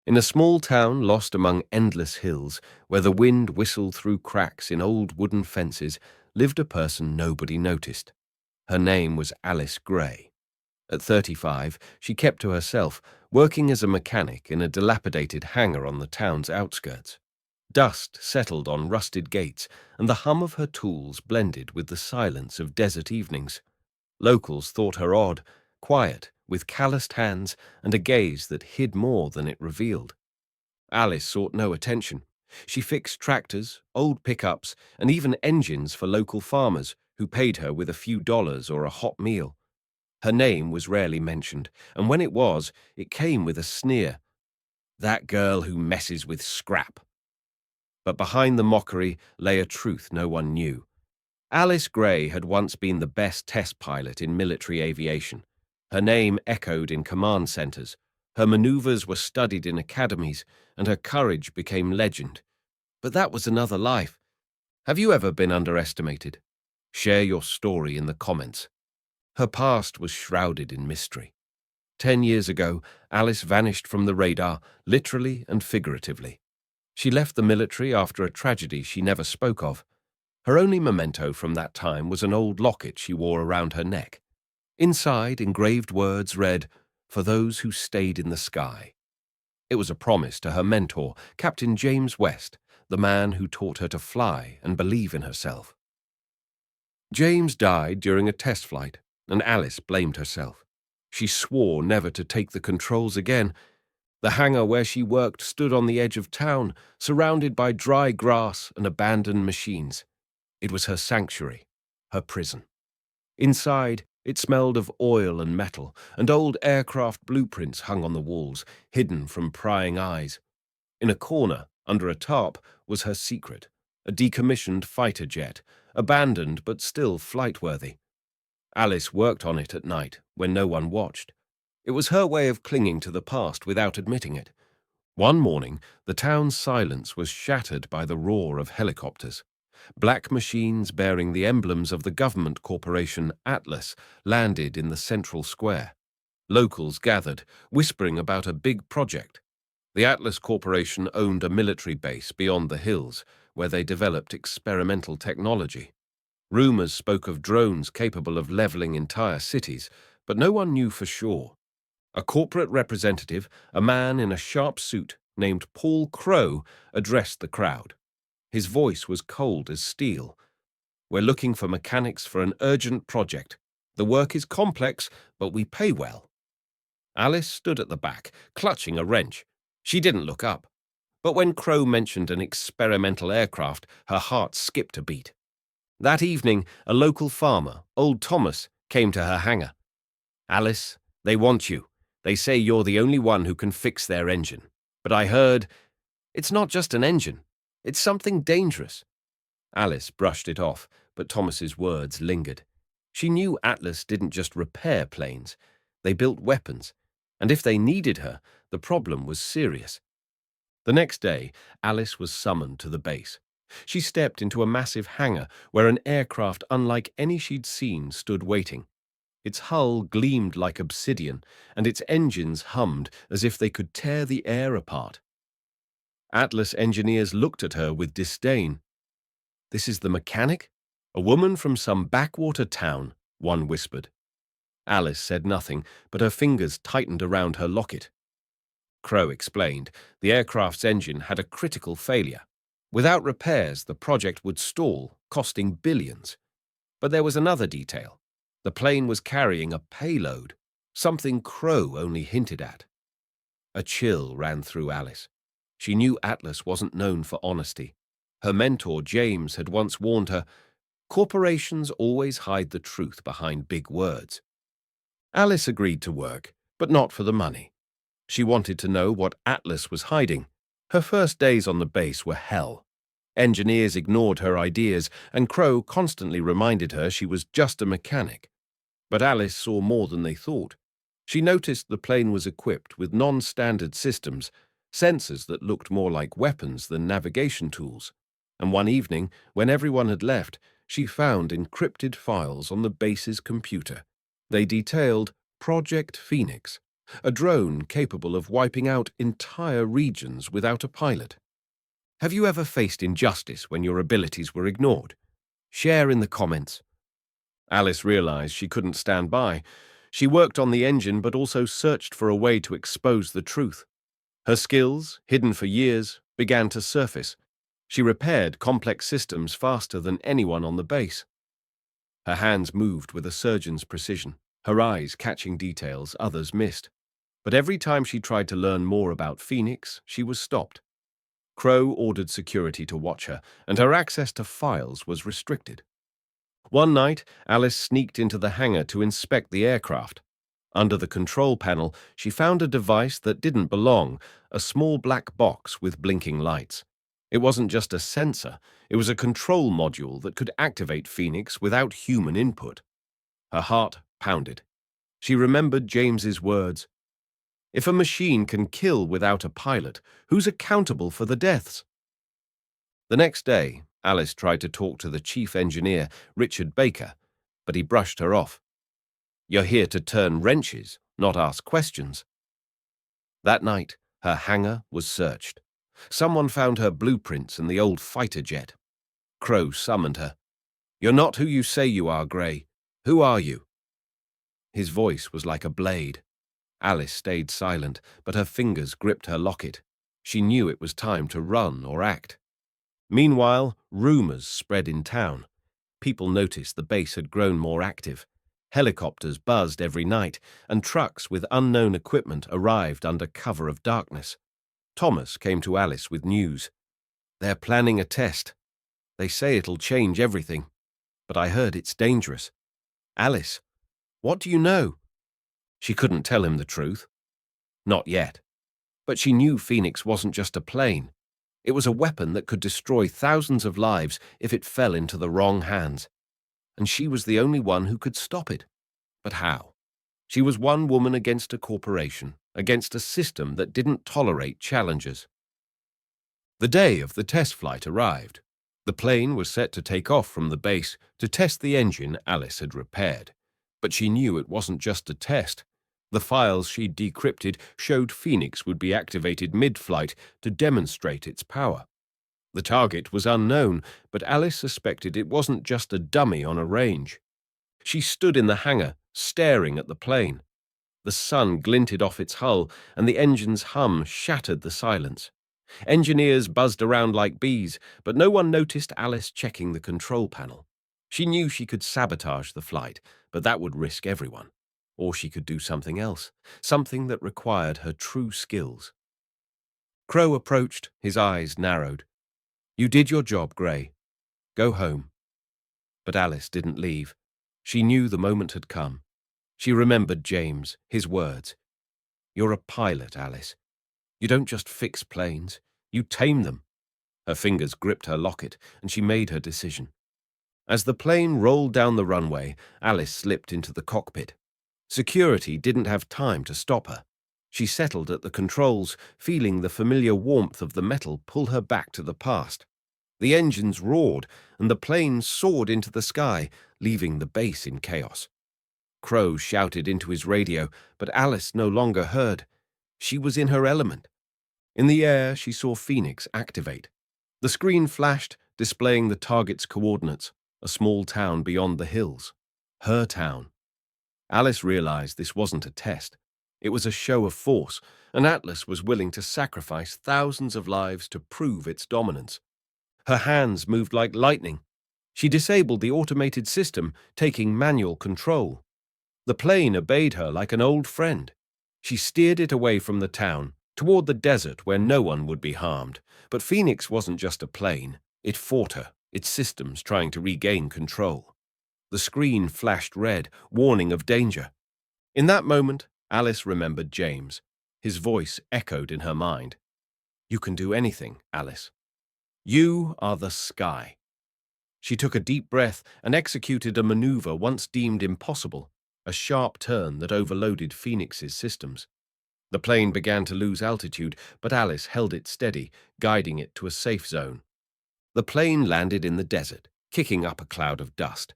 In a small town lost among endless hills, where the wind whistled through cracks in old wooden fences, lived a person nobody noticed. Her name was Alice Gray. At 35, she kept to herself, working as a mechanic in a dilapidated hangar on the town's outskirts. Dust settled on rusted gates, and the hum of her tools blended with the silence of desert evenings. Locals thought her odd, quiet, with calloused hands and a gaze that hid more than it revealed. Alice sought no attention. She fixed tractors, old pickups, and even engines for local farmers who paid her with a few dollars or a hot meal. Her name was rarely mentioned, and when it was, it came with a sneer. That girl who messes with scrap. But behind the mockery lay a truth no one knew. Alice Gray had once been the best test pilot in military aviation. Her name echoed in command centers. Her maneuvers were studied in academies, and her courage became legend. But that was another life. Have you ever been underestimated? Share your story in the comments. Her past was shrouded in mystery. 10 years ago, Alice vanished from the radar, literally and figuratively. She left the military after a tragedy she never spoke of. Her only memento from that time was an old locket she wore around her neck. Inside, engraved words read, "For those who stayed in the sky." It was a promise to her mentor, Captain James West, the man who taught her to fly and believe in herself. James died during a test flight, and Alice blamed herself. She swore never to take the controls again. The hangar where she worked stood on the edge of town, surrounded by dry grass and abandoned machines. It was her sanctuary, her prison. Inside, it smelled of oil and metal, and old aircraft blueprints hung on the walls, hidden from prying eyes. In a corner, under a tarp, was her secret, a decommissioned fighter jet, abandoned but still flight-worthy. Alice worked on it at night, when no one watched. It was her way of clinging to the past without admitting it. One morning, the town's silence was shattered by the roar of helicopters. Black machines bearing the emblems of the government corporation Atlas landed in the central square. Locals gathered, whispering about a big project. The Atlas Corporation owned a military base beyond the hills, where they developed experimental technology. Rumors spoke of drones capable of leveling entire cities, but no one knew for sure. A corporate representative, a man in a sharp suit named Paul Crow, addressed the crowd. His voice was cold as steel. "We're looking for mechanics for an urgent project. The work is complex, but we pay well." Alice stood at the back, clutching a wrench. She didn't look up. But when Crow mentioned an experimental aircraft, her heart skipped a beat. That evening, a local farmer, old Thomas, came to her hangar. "Alice, they want you. They say you're the only one who can fix their engine. But I heard, it's not just an engine. It's something dangerous." Alice brushed it off, but Thomas's words lingered. She knew Atlas didn't just repair planes. They built weapons, and if they needed her, the problem was serious. The next day, Alice was summoned to the base. She stepped into a massive hangar where an aircraft unlike any she'd seen stood waiting. Its hull gleamed like obsidian, and its engines hummed as if they could tear the air apart. Atlas engineers looked at her with disdain. "This is the mechanic? A woman from some backwater town," one whispered. Alice said nothing, but her fingers tightened around her locket. Crow explained, the aircraft's engine had a critical failure. Without repairs, the project would stall, costing billions. But there was another detail. The plane was carrying a payload, something Crow only hinted at. A chill ran through Alice. She knew Atlas wasn't known for honesty. Her mentor, James, had once warned her, corporations always hide the truth behind big words. Alice agreed to work, but not for the money. She wanted to know what Atlas was hiding. Her first days on the base were hell. Engineers ignored her ideas, and Crow constantly reminded her she was just a mechanic. But Alice saw more than they thought. She noticed the plane was equipped with non-standard systems, sensors that looked more like weapons than navigation tools. And one evening, when everyone had left, she found encrypted files on the base's computer. They detailed Project Phoenix, a drone capable of wiping out entire regions without a pilot. Have you ever faced injustice when your abilities were ignored? Share in the comments. Alice realized she couldn't stand by. She worked on the engine but also searched for a way to expose the truth. Her skills, hidden for years, began to surface. She repaired complex systems faster than anyone on the base. Her hands moved with a surgeon's precision, her eyes catching details others missed. But every time she tried to learn more about Phoenix, she was stopped. Crow ordered security to watch her, and her access to files was restricted. One night, Alice sneaked into the hangar to inspect the aircraft. Under the control panel, she found a device that didn't belong, a small black box with blinking lights. It wasn't just a sensor, it was a control module that could activate Phoenix without human input. Her heart pounded. She remembered James's words. If a machine can kill without a pilot, who's accountable for the deaths? The next day, Alice tried to talk to the chief engineer, Richard Baker, but he brushed her off. You're here to turn wrenches, not ask questions. That night, her hangar was searched. Someone found her blueprints and the old fighter jet. Crow summoned her. You're not who you say you are, Gray. Who are you? His voice was like a blade. Alice stayed silent, but her fingers gripped her locket. She knew it was time to run or act. Meanwhile, rumors spread in town. People noticed the base had grown more active. Helicopters buzzed every night, and trucks with unknown equipment arrived under cover of darkness. Thomas came to Alice with news. They're planning a test. They say it'll change everything, but I heard it's dangerous. Alice, what do you know? She couldn't tell him the truth. Not yet. But she knew Phoenix wasn't just a plane. It was a weapon that could destroy thousands of lives if it fell into the wrong hands. And she was the only one who could stop it. But how? She was one woman against a corporation, against a system that didn't tolerate challengers. The day of the test flight arrived. The plane was set to take off from the base to test the engine Alice had repaired. But she knew it wasn't just a test. The files she'd decrypted showed Phoenix would be activated mid-flight to demonstrate its power. The target was unknown, but Alice suspected it wasn't just a dummy on a range. She stood in the hangar, staring at the plane. The sun glinted off its hull, and the engine's hum shattered the silence. Engineers buzzed around like bees, but no one noticed Alice checking the control panel. She knew she could sabotage the flight, but that would risk everyone. Or she could do something else, something that required her true skills. Crow approached, his eyes narrowed. You did your job, Gray. Go home. But Alice didn't leave. She knew the moment had come. She remembered James, his words. You're a pilot, Alice. You don't just fix planes, you tame them. Her fingers gripped her locket, and she made her decision. As the plane rolled down the runway, Alice slipped into the cockpit. Security didn't have time to stop her. She settled at the controls, feeling the familiar warmth of the metal pull her back to the past. The engines roared, and the plane soared into the sky, leaving the base in chaos. Crow shouted into his radio, but Alice no longer heard. She was in her element. In the air, she saw Phoenix activate. The screen flashed, displaying the target's coordinates, a small town beyond the hills. Her town. Alice realized this wasn't a test. It was a show of force, and Atlas was willing to sacrifice thousands of lives to prove its dominance. Her hands moved like lightning. She disabled the automated system, taking manual control. The plane obeyed her like an old friend. She steered it away from the town, toward the desert where no one would be harmed. But Phoenix wasn't just a plane. It fought her, its systems trying to regain control. The screen flashed red, warning of danger. In that moment, Alice remembered James. His voice echoed in her mind. You can do anything, Alice. You are the sky. She took a deep breath and executed a maneuver once deemed impossible, a sharp turn that overloaded Phoenix's systems. The plane began to lose altitude, but Alice held it steady, guiding it to a safe zone. The plane landed in the desert, kicking up a cloud of dust.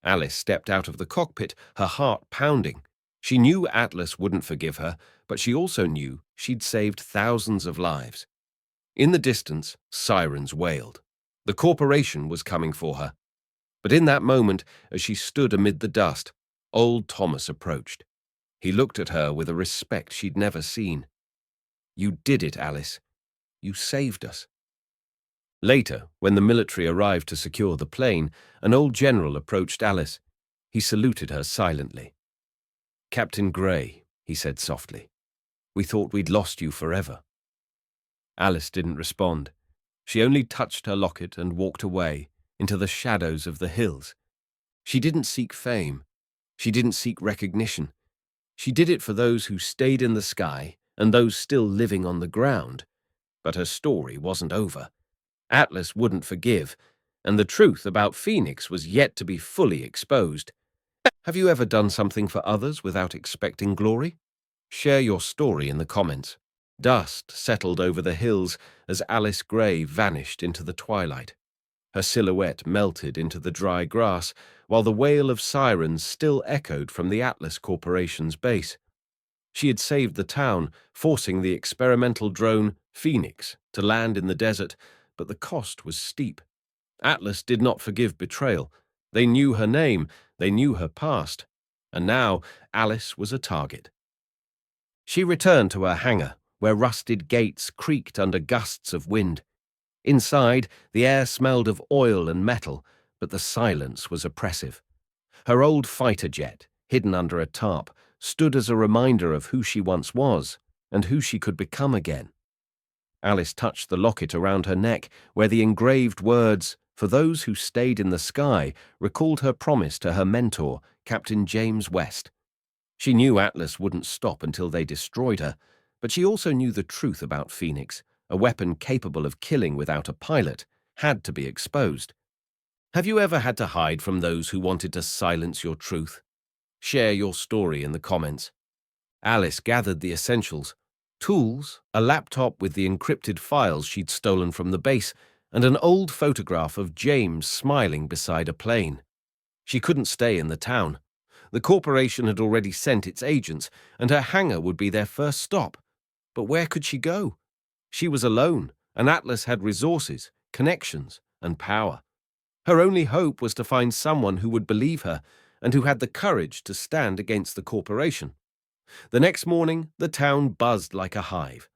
Alice stepped out of the cockpit, her heart pounding. She knew Atlas wouldn't forgive her, but she also knew she'd saved thousands of lives. In the distance, sirens wailed. The corporation was coming for her. But in that moment, as she stood amid the dust, old Thomas approached. He looked at her with a respect she'd never seen. "You did it, Alice. You saved us." Later, when the military arrived to secure the plane, an old general approached Alice. He saluted her silently. "Captain Gray," he said softly, "we thought we'd lost you forever." Alice didn't respond. She only touched her locket and walked away into the shadows of the hills. She didn't seek fame. She didn't seek recognition. She did it for those who stayed in the sky and those still living on the ground. But her story wasn't over. Atlas wouldn't forgive, and the truth about Phoenix was yet to be fully exposed. Have you ever done something for others without expecting glory? Share your story in the comments. Dust settled over the hills as Alice Gray vanished into the twilight. Her silhouette melted into the dry grass, while the wail of sirens still echoed from the Atlas Corporation's base. She had saved the town, forcing the experimental drone Phoenix to land in the desert, but the cost was steep. Atlas did not forgive betrayal. They knew her name, they knew her past, and now Alice was a target. She returned to her hangar, where rusted gates creaked under gusts of wind. Inside, the air smelled of oil and metal, but the silence was oppressive. Her old fighter jet, hidden under a tarp, stood as a reminder of who she once was and who she could become again. Alice touched the locket around her neck, where the engraved words, "For those who stayed in the sky," recalled her promise to her mentor, Captain James West. She knew Atlas wouldn't stop until they destroyed her, but she also knew the truth about Phoenix. A weapon capable of killing without a pilot had to be exposed. Have you ever had to hide from those who wanted to silence your truth? Share your story in the comments. Alice gathered the essentials: tools, a laptop with the encrypted files she'd stolen from the base, and an old photograph of James smiling beside a plane. She couldn't stay in the town. The corporation had already sent its agents, and her hangar would be their first stop. But where could she go? She was alone, and Atlas had resources, connections, and power. Her only hope was to find someone who would believe her and who had the courage to stand against the corporation. The next morning, the town buzzed like a hive.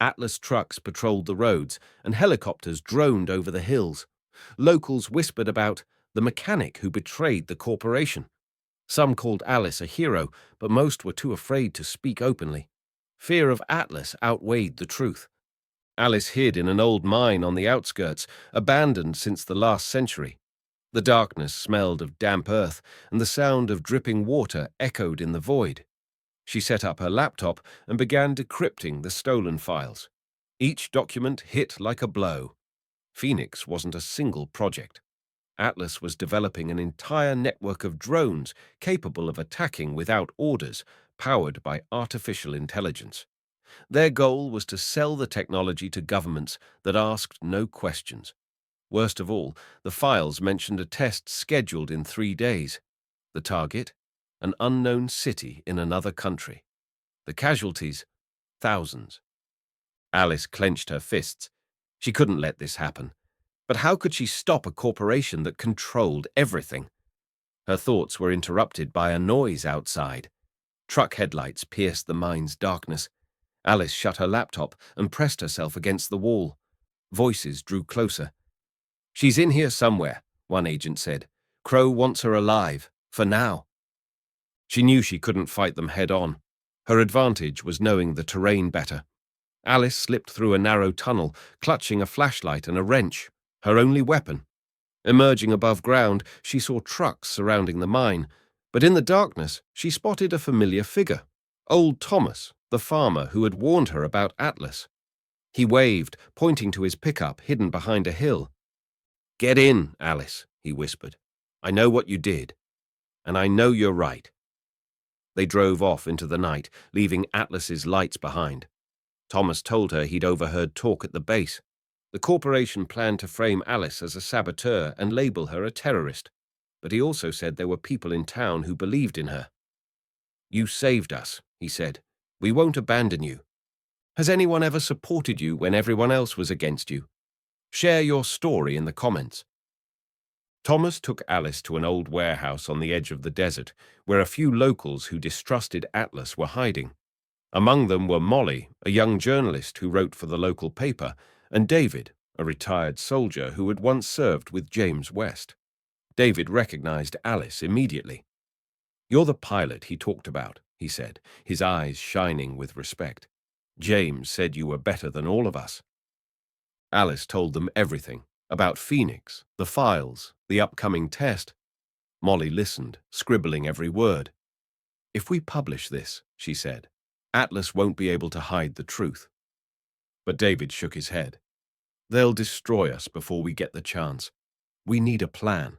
Atlas trucks patrolled the roads, and helicopters droned over the hills. Locals whispered about the mechanic who betrayed the corporation. Some called Alice a hero, but most were too afraid to speak openly. Fear of Atlas outweighed the truth. Alice hid in an old mine on the outskirts, abandoned since the last century. The darkness smelled of damp earth, and the sound of dripping water echoed in the void. She set up her laptop and began decrypting the stolen files. Each document hit like a blow. Phoenix wasn't a single project. Atlas was developing an entire network of drones capable of attacking without orders, powered by artificial intelligence. Their goal was to sell the technology to governments that asked no questions. Worst of all, the files mentioned a test scheduled in 3 days. The target? An unknown city in another country. The casualties? Thousands. Alice clenched her fists. She couldn't let this happen. But how could she stop a corporation that controlled everything? Her thoughts were interrupted by a noise outside. Truck headlights pierced the mine's darkness. Alice shut her laptop and pressed herself against the wall. Voices drew closer. "She's in here somewhere," one agent said. "Crow wants her alive, for now." She knew she couldn't fight them head-on. Her advantage was knowing the terrain better. Alice slipped through a narrow tunnel, clutching a flashlight and a wrench, her only weapon. Emerging above ground, she saw trucks surrounding the mine, but in the darkness she spotted a familiar figure, old Thomas, the farmer who had warned her about Atlas. He waved, pointing to his pickup hidden behind a hill. "Get in, Alice," he whispered. "I know what you did, and I know you're right." They drove off into the night, leaving Atlas's lights behind. Thomas told her he'd overheard talk at the base. The corporation planned to frame Alice as a saboteur and label her a terrorist, but he also said there were people in town who believed in her. "You saved us," he said. "We won't abandon you. Has anyone ever supported you when everyone else was against you? Share your story in the comments." Thomas took Alice to an old warehouse on the edge of the desert, where a few locals who distrusted Atlas were hiding. Among them were Molly, a young journalist who wrote for the local paper, and David, a retired soldier who had once served with James West. David recognized Alice immediately. "You're the pilot he talked about," he said, his eyes shining with respect. "James said you were better than all of us." Alice told them everything, about Phoenix, the files, the upcoming test. Molly listened, scribbling every word. "If we publish this," she said, "Atlas won't be able to hide the truth." But David shook his head. "They'll destroy us before we get the chance. We need a plan."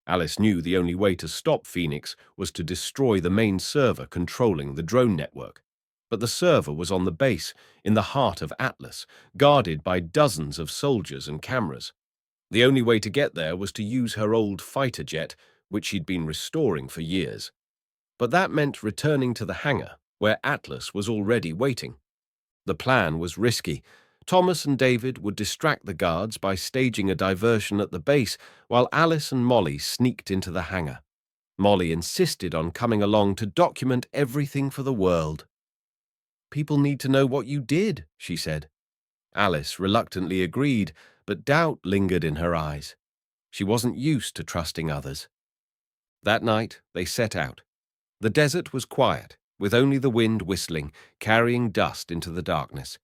Alice knew the only way to stop Phoenix was to destroy the main server controlling the drone network. But the server was on the base, in the heart of Atlas, guarded by dozens of soldiers and cameras. The only way to get there was to use her old fighter jet, which she'd been restoring for years. But that meant returning to the hangar, where Atlas was already waiting. The plan was risky. Thomas and David would distract the guards by staging a diversion at the base, while Alice and Molly sneaked into the hangar. Molly insisted on coming along to document everything for the world. "People need to know what you did," she said. Alice reluctantly agreed, but doubt lingered in her eyes. She wasn't used to trusting others. That night, they set out. The desert was quiet, with only the wind whistling, carrying dust into the darkness.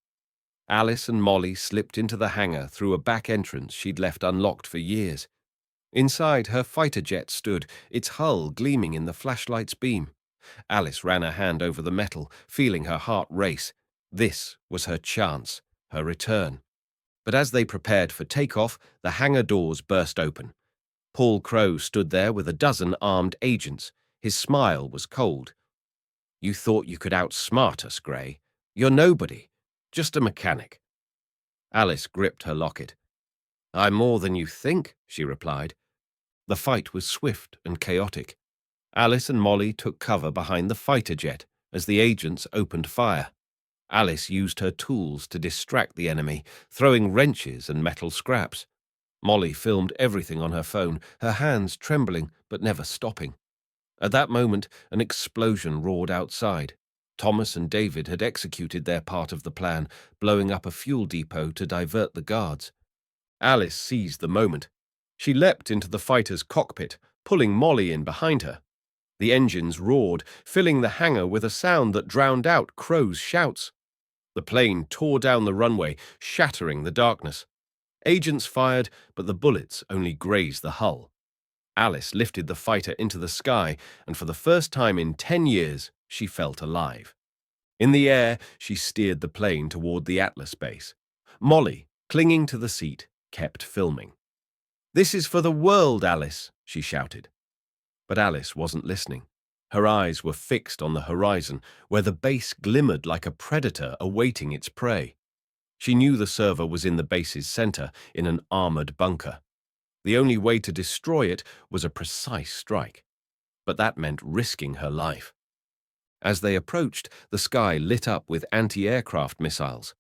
Alice and Molly slipped into the hangar through a back entrance she'd left unlocked for years. Inside, her fighter jet stood, its hull gleaming in the flashlight's beam. Alice ran her hand over the metal, feeling her heart race. This was her chance, her return. But as they prepared for takeoff, the hangar doors burst open. Paul Crowe stood there with a dozen armed agents. His smile was cold. "You thought you could outsmart us, Gray. You're nobody, just a mechanic." Alice gripped her locket. "I'm more than you think," she replied. The fight was swift and chaotic. Alice and Molly took cover behind the fighter jet as the agents opened fire. Alice used her tools to distract the enemy, throwing wrenches and metal scraps. Molly filmed everything on her phone, her hands trembling but never stopping. At that moment, an explosion roared outside. Thomas and David had executed their part of the plan, blowing up a fuel depot to divert the guards. Alice seized the moment. She leapt into the fighter's cockpit, pulling Molly in behind her. The engines roared, filling the hangar with a sound that drowned out Crowe's shouts. The plane tore down the runway, shattering the darkness. Agents fired, but the bullets only grazed the hull. Alice lifted the fighter into the sky, and for the first time in 10 years, she felt alive. In the air, she steered the plane toward the Atlas base. Molly, clinging to the seat, kept filming. "This is for the world, Alice," she shouted. But Alice wasn't listening. Her eyes were fixed on the horizon, where the base glimmered like a predator awaiting its prey. She knew the server was in the base's center, in an armored bunker. The only way to destroy it was a precise strike. But that meant risking her life. As they approached, the sky lit up with anti-aircraft missiles.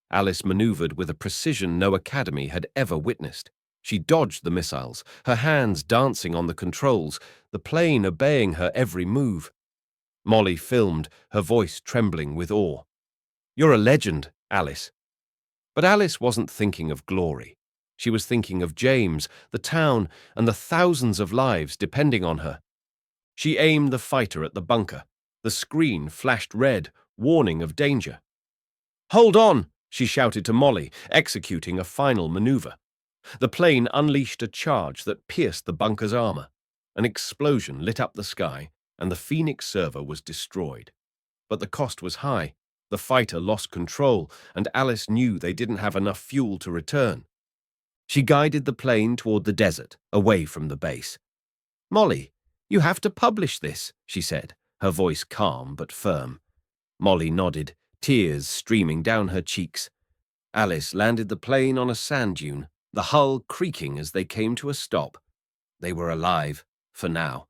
Alice maneuvered with a precision no academy had ever witnessed. She dodged the missiles, her hands dancing on the controls, the plane obeying her every move. Molly filmed, her voice trembling with awe. "You're a legend, Alice." But Alice wasn't thinking of glory. She was thinking of James, the town, and the thousands of lives depending on her. She aimed the fighter at the bunker. The screen flashed red, warning of danger. "Hold on!" she shouted to Molly, executing a final maneuver. The plane unleashed a charge that pierced the bunker's armor. An explosion lit up the sky, and the Phoenix server was destroyed. But the cost was high. The fighter lost control, and Alice knew they didn't have enough fuel to return. She guided the plane toward the desert, away from the base. "Molly, you have to publish this," she said, her voice calm but firm. Molly nodded, tears streaming down her cheeks. Alice landed the plane on a sand dune, the hull creaking as they came to a stop. They were alive, for now.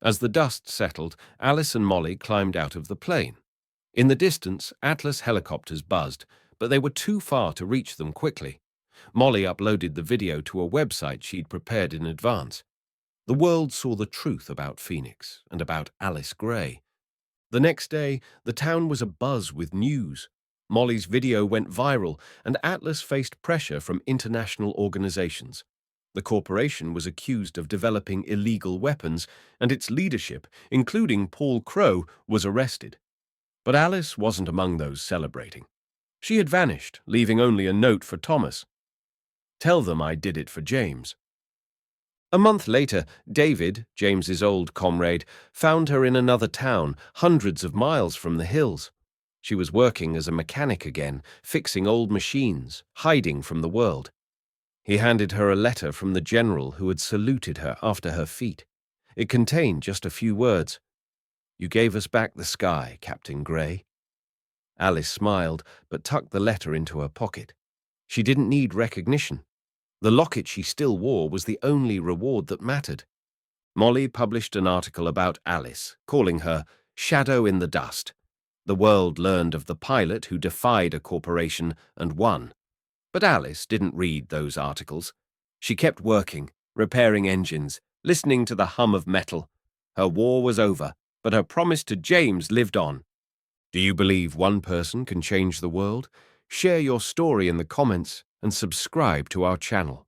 As the dust settled, Alice and Molly climbed out of the plane. In the distance, Atlas helicopters buzzed, but they were too far to reach them quickly. Molly uploaded the video to a website she'd prepared in advance. The world saw the truth about Phoenix and about Alice Gray. The next day, the town was abuzz with news. Molly's video went viral, and Atlas faced pressure from international organizations. The corporation was accused of developing illegal weapons, and its leadership, including Paul Crow, was arrested. But Alice wasn't among those celebrating. She had vanished, leaving only a note for Thomas. "Tell them I did it for James." A month later, David, James's old comrade, found her in another town, hundreds of miles from the hills. She was working as a mechanic again, fixing old machines, hiding from the world. He handed her a letter from the general who had saluted her after her feat. It contained just a few words. "You gave us back the sky, Captain Gray." Alice smiled, but tucked the letter into her pocket. She didn't need recognition. The locket she still wore was the only reward that mattered. Molly published an article about Alice, calling her "Shadow in the Dust." The world learned of the pilot who defied a corporation and won. But Alice didn't read those articles. She kept working, repairing engines, listening to the hum of metal. Her war was over, but her promise to James lived on. Do you believe one person can change the world? Share your story in the comments and subscribe to our channel.